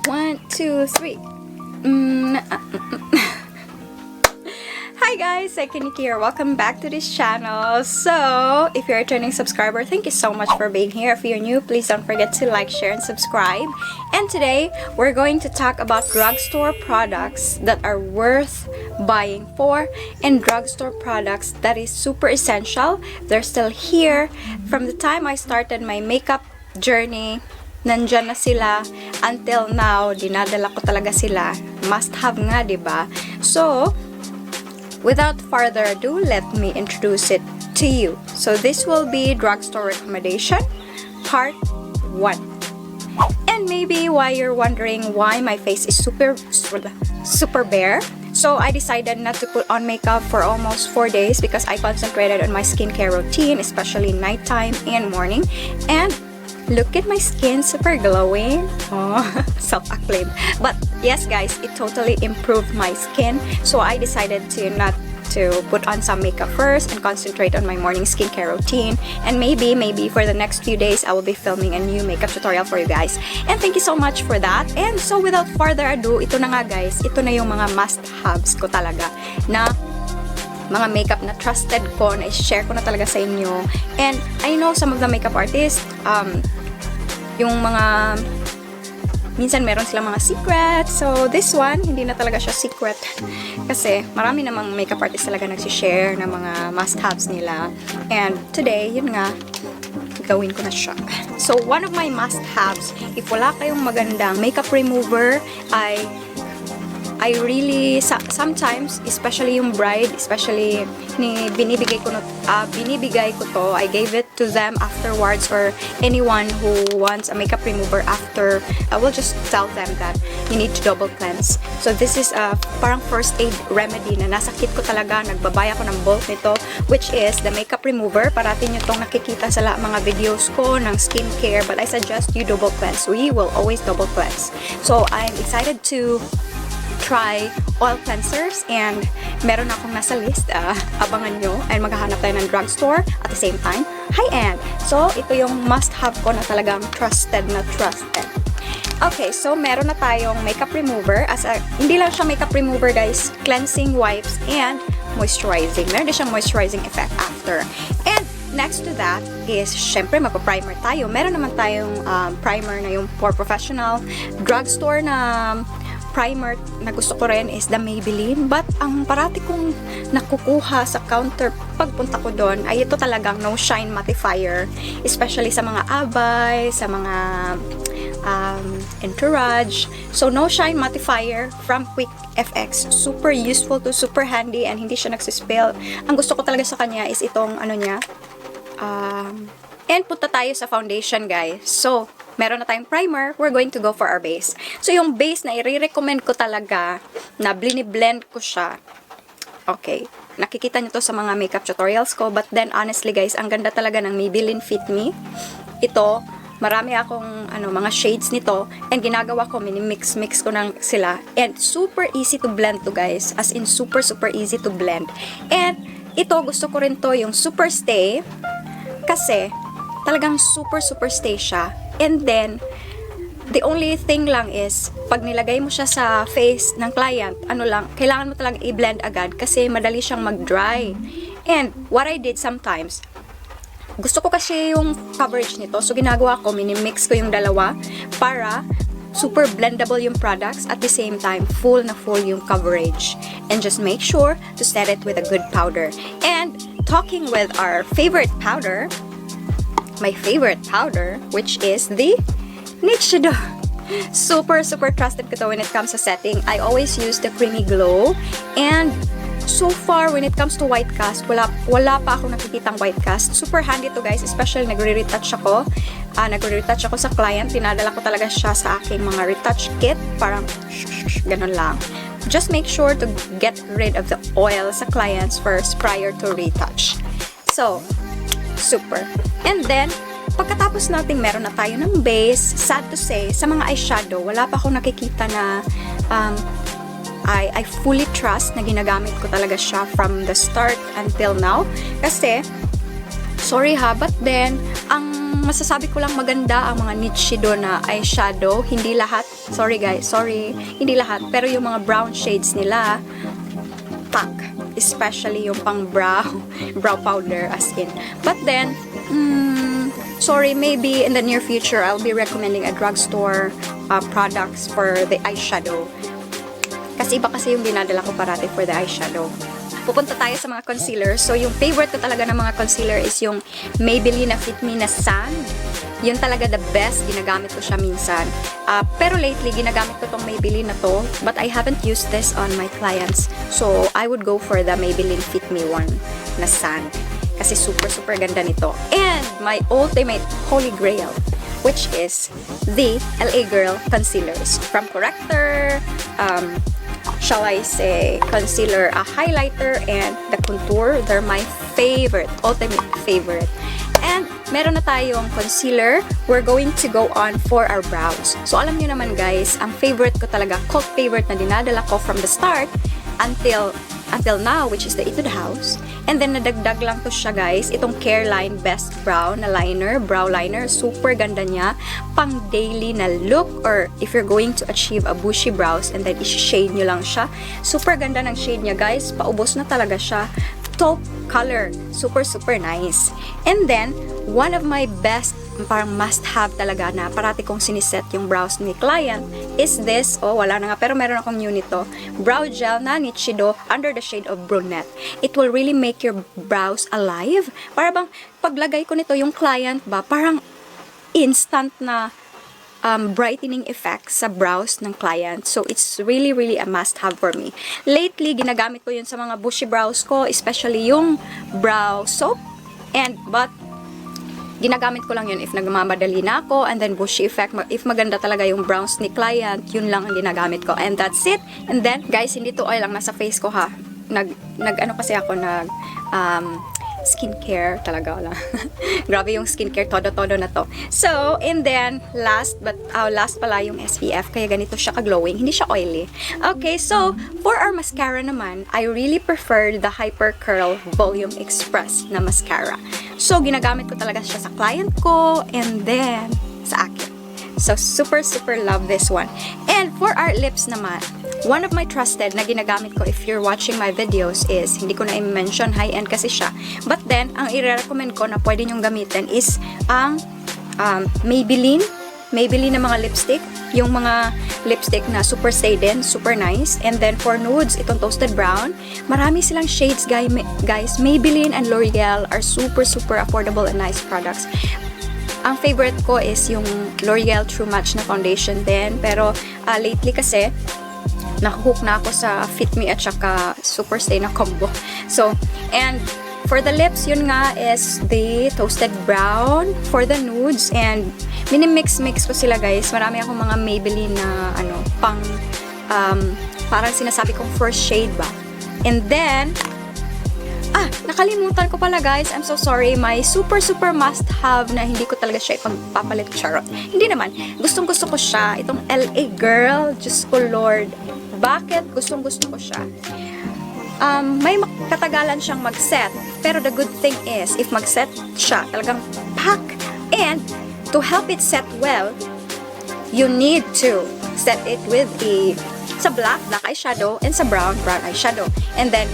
1, 2, 3. Hi guys, Cykaniki here. Welcome back to this channel. So, if you're a returning subscriber, thank you so much for being here. If you're new, please don't forget to like, share, and subscribe. And today, we're going to talk about drugstore products that are worth buying for and drugstore products that is super essential. They're still here. From the time I started my makeup journey, nandyan na sila until now, dinadala ko talaga sila. Must have nga, diba? So, without further ado, let me introduce it to you. So, this will be drugstore recommendation, part 1. And maybe why you're wondering why my face is super bare. So, I decided not to put on makeup for almost 4 days because I concentrated on my skincare routine, especially nighttime and morning. And look at my skin, super glowing. Oh, self-acclaimed. But yes guys, it totally improved my skin. So I decided to not to put on some makeup first and concentrate on my morning skincare routine. And maybe for the next few days, I will be filming a new makeup tutorial for you guys. And thank you so much for that. And so without further ado, ito na nga guys, ito na yung mga must-haves ko talaga na mga makeup na trusted ko, na i-share ko na talaga sa inyo. And I know some of the makeup artists, yung mga, minsan meron silang mga secret. So, this one, hindi na talaga siya secret. Kasi, marami namang makeup artists talaga nagsishare ng mga must-haves nila. And today, yun nga, gawin ko na siya. So, one of my must-haves, if wala kayong magandang makeup remover, I really, sometimes, especially yung bride, especially binibigay ko to, I gave it to them afterwards, or anyone who wants a makeup remover after, I will just tell them that you need to double cleanse. So this is a parang first aid remedy na nasa kit ko talaga, nagbabay ako ng bulk nito, which is the makeup remover. Parati nyo itong nakikita sa mga videos ko ng skincare, but I suggest you double cleanse. We will always double cleanse. So I'm excited to try oil cleansers, and meron akong nasa list, abangan nyo, and maghahanap tayo ng drugstore at the same time high-end. So ito yung must-have ko na talagang trusted. Okay, so meron na tayong makeup remover, hindi lang siya makeup remover guys, cleansing wipes and moisturizing. Meron din siyang moisturizing effect after. And next to that is, syempre, magpa-primer tayo. Meron naman tayong primer na yung for professional. Drugstore na primer na gusto ko rin is the Maybelline, but ang parati kong nakukuha sa counter pagpunta ko doon ay ito talagang no shine mattifier, especially sa mga abay, sa mga entourage. So no shine mattifier from Quick FX, super useful to, super handy, and hindi siya nagsispill. Ang gusto ko talaga sa kanya is itong ano niya, and punta tayo sa foundation guys. So meron na tayong primer, we're going to go for our base. So, yung base na i-recommend ko talaga, na blend ko siya. Okay, nakikita nyo to sa mga makeup tutorials ko, but then, honestly guys, ang ganda talaga ng Maybelline Fit Me. Ito, marami akong mga shades nito, and ginagawa ko, mix ko ng sila. And super easy to blend to guys, as in super easy to blend. And ito, gusto ko rin to, yung Super Stay, kasi talagang super stay siya. And then, the only thing lang is, pag nilagay mo siya sa face ng client, kailangan mo talagang i-blend agad kasi madali siyang mag-dry. And, what I did sometimes, gusto ko kasi yung coverage nito, so ginagawa ko, mini-mix ko yung dalawa para super blendable yung products, at the same time, full yung coverage. And just make sure to set it with a good powder. And, talking with our favorite powder, my favorite powder, which is the Nichido. Super trusted ko to when it comes to setting. I always use the Creamy Glow, and so far when it comes to white cast, wala pa ako nakikitang white cast. Super handy to guys, especially nagre-retouch ako. Nagre-retouch ako sa client, tinadala ko talaga siya sa aking mga retouch kit, parang ganun lang. Just make sure to get rid of the oil sa clients first prior to retouch. So, super. And then, pagkatapos natin meron na tayo ng base, sad to say, sa mga eyeshadow, wala pa akong nakikita na I fully trust na ginagamit ko talaga siya from the start until now. Kasi, sorry ha, but then, ang masasabi ko lang maganda ang mga Nichido na eyeshadow. Hindi lahat. Sorry guys, sorry. Hindi lahat. Pero yung mga brown shades nila, pack. Especially yung pang brow powder as in. But then, sorry, maybe in the near future, I'll be recommending a drugstore products for the eyeshadow. Kasi iba kasi yung dinadala ko parati for the eyeshadow. Pupunta tayo sa mga concealer. So, yung favorite ko talaga ng mga concealer is yung Maybelline na Fit Me na Sand. Yun talaga the best. Ginagamit ko siya minsan. Pero lately, ginagamit ko tong Maybelline na to. But I haven't used this on my clients. So, I would go for the Maybelline Fit Me one na Sand. Kasi super, super ganda nito. And my ultimate holy grail, which is the LA Girl Concealers. From Corrector, shall I say, concealer, a highlighter, and the contour. They're my favorite, ultimate favorite. And meron na tayong concealer. We're going to go on for our brows. So alam nyo naman guys, ang favorite ko talaga, cult favorite na dinadala ko from the start until now, which is the Ito the House. And then nadagdag lang to siya guys, itong Careline Best Brow na liner, brow liner. Super ganda niya, pang daily na look, or if you're going to achieve a bushy brows and then i-shade nyo lang siya. Super ganda ng shade niya guys, paubos na talaga siya. Taupe color, super super nice. And then, one of my best, parang must-have talaga na parati kong siniset yung brows ni client is this, wala na nga, pero meron akong new nito, brow gel na Nichido under the shade of brunette. It will really make your brows alive. Para bang, paglagay ko nito, yung client ba, parang instant na brightening effect sa brows ng client. So, it's really, really a must-have for me. Lately, ginagamit ko yun sa mga bushy brows ko, especially yung brow soap. But, ginagamit ko lang yun if nagmamadali na ako, and then bushy effect, if maganda talaga yung brows ni client, yun lang ang ginagamit ko. And that's it. And then, guys, hindi to oil lang nasa face ko ha. Ano kasi ako, skincare talaga wala. Grabe yung skincare, todo-todo na to. So, and then, last pala yung SPF, kaya ganito siya ka-glowing, hindi siya oily. Okay, so, for our mascara naman, I really prefer the Hyper Curl Volume Express na mascara. So, ginagamit ko talaga siya sa client ko, and then, sa akin. So, super, super love this one. And for our lips naman, one of my trusted na ginagamit ko if you're watching my videos is, hindi ko na i-mention, high-end kasi siya. But then, ang i-recommend ko na pwede nyong gamitin is ang Maybelline na mga lipstick. Yung mga lipstick na super stay din, super nice. And then for nudes, itong Toasted Brown. Marami silang shades, guys. Maybelline and L'Oreal are super, super affordable and nice products. Ang favorite ko is yung L'Oreal True Match na foundation din. Pero lately kasi, nakahook na ako sa Fit Me at saka Super Stay na combo. So, and for the lips, yun nga is the Toasted Brown for the nudes. And minimix ko sila guys. Marami akong mga Maybelline na parang sinasabi kong first shade ba. And then, nakalimutan ko pala guys, I'm so sorry, my super super must have na hindi ko talaga siya ipagpapalit, charot. Hindi naman, gustong gusto ko siya, itong LA Girl, Diyos ko Lord, bakit gustong gusto ko siya? May katagalan siyang mag-set, pero the good thing is, if mag-set siya, talagang pack, and to help it set well, you need to set it with sa black eyeshadow, and sa brown eyeshadow, and then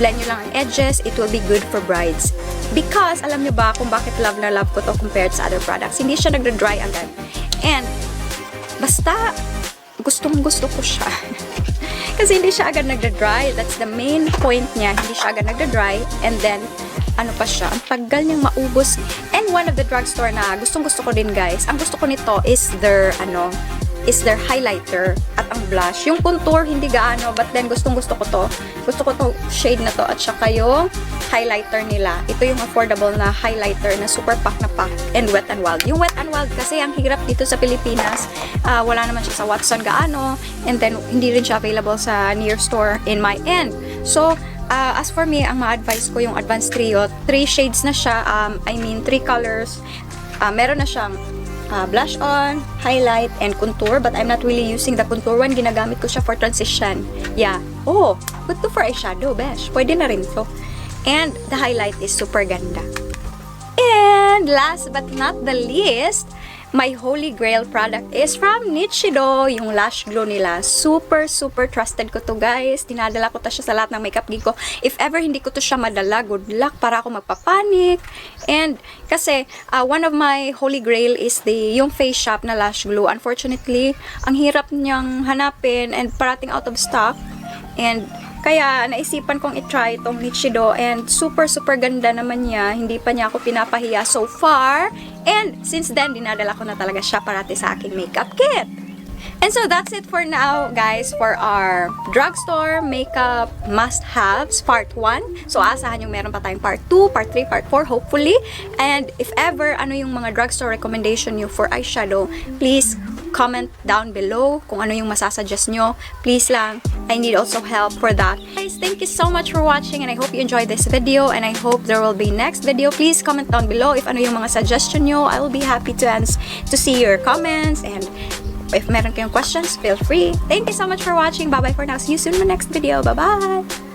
blend nyo lang ang edges, it will be good for brides. Because, alam nyo ba kung bakit love na love ko to compared sa other products? Hindi siya nagda-dry agad. And, basta, gustong gusto ko siya. Kasi hindi siya agad nagda-dry. That's the main point niya. Hindi siya agad nagda-dry. And then, ano pa siya, ang tagal niyang maubos. And one of the drugstore na gustong gusto ko din guys, ang gusto ko nito is their highlighter at ang blush. Yung contour, hindi gaano, but then gustong gusto ko to. Gusto ko to shade na to at saka yung highlighter nila. Ito yung affordable na highlighter na super pack na pack and Wet n Wild. Yung Wet n Wild kasi ang hirap dito sa Pilipinas. Wala naman siya sa Watson gaano, and then hindi rin siya available sa near store in my end. So, as for me, ang ma-advise ko yung Advanced Trio. 3 shades na siya, 3 colors. Meron na siyang blush on, highlight, and contour, but I'm not really using the contour one. Ginagamit ko siya for transition. Yeah. Oh, good to for eyeshadow, besh. Pwede na rin to. And the highlight is super ganda. And And last but not the least, my holy grail product is from Nichido, yung lash glue nila. Super trusted ko to, guys. Dinadala ko to siya sa lahat ng makeup gig ko. If ever hindi ko to siya madala, good luck, para ako magpapanik. And kasi one of my holy grail is yung face shop na lash glue. Unfortunately, ang hirap niyang hanapin and parating out of stock. And kaya naisipan kong i-try itong Nichido, and super ganda naman niya. Hindi pa niya ako pinapahiya so far. And since then, dinadala ko na talaga siya parati sa aking makeup kit. And so that's it for now, guys, for our drugstore makeup must-haves part 1. So asahan yung meron pa tayong part 2, part 3, part 4 hopefully. And if ever ano yung mga drugstore recommendation nyo for eyeshadow, please comment down below kung ano yung masasuggest nyo. Please lang, I need also help for that. Guys, thank you so much for watching, and I hope you enjoyed this video, and I hope there will be next video. Please comment down below if ano yung mga suggestion nyo. I will be happy to see your comments, and if meron kayong questions, feel free. Thank you so much for watching. Bye bye for now. See you soon in my next video. Bye bye.